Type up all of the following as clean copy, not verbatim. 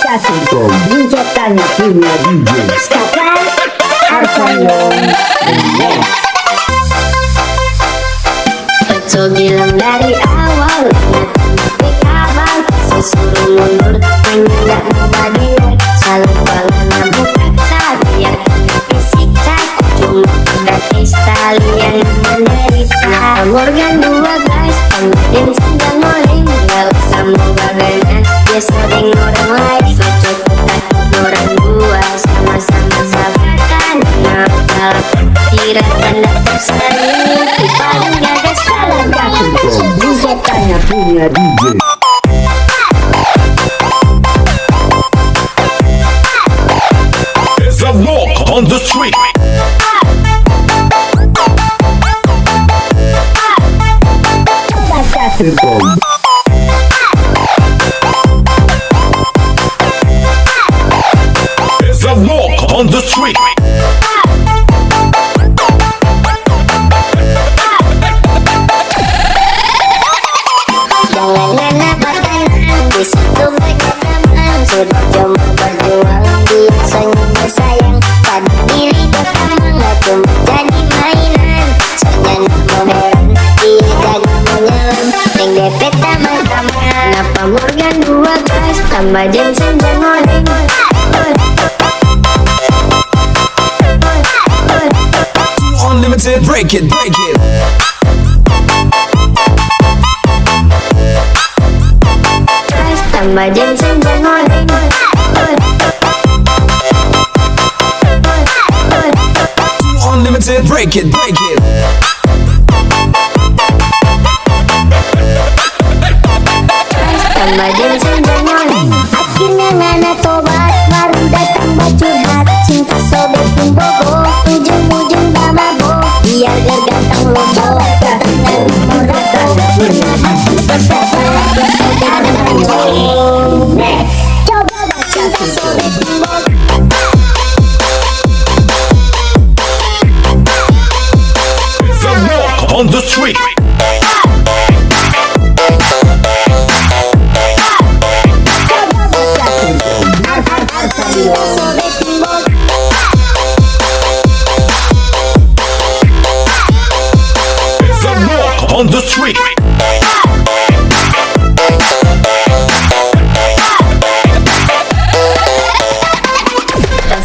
kasih Bincetannya punya DJ Suka So bilang dari awal tapi kabal suruh mundur menyendak membagian selalu balanan bukan sabian fisika cuma gratis talian menderita. Napa Morgan 12 kemudian sedang ngoling gak usah mau baganas dia sering orang lain secokotan orang dua sama-sama sahabatan nakal kira tanda tersering di paling gagas kalah Bincetannya punya DJ There's a walk on the street. There's a walk on the street. Jangan napa tenang di situ banyak teman sudah cuma berjuang biasanya bersayang pada diri pertama nggak cuma jadi mainan soalnya mau heran dia jaga menyelam yang depet taman-taman. Napa Morgan 12 tambah jam senjang ngoling Unlimited, break it, break it. tambah jam senjang ngoling Unlimited, break it, break it. tambah jam senjang ngoling akhirnya ngana tobat baru datang curhat cinta sobek pun bobo ujung-ujung bamabo biar ganteng lobo dengan morato hati bersama saudara coba cinta sobek pun bobo There's a walk on the street. There's a walk on the street.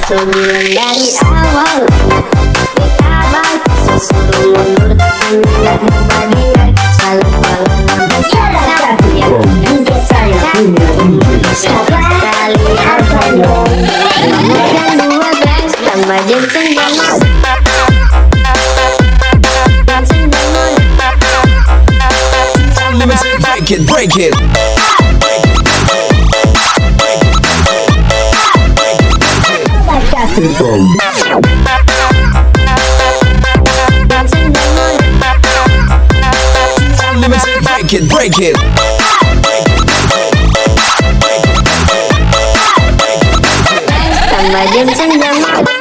So bilang dari awal tapi kabal suruh mundur menyendak membagian selalu balanan bukan sabian fisika cuma gratis talian menyendak 12 tambah jam senjang Unlimited, break it, break it. Unlimited, break it, break it. tambah jam senjang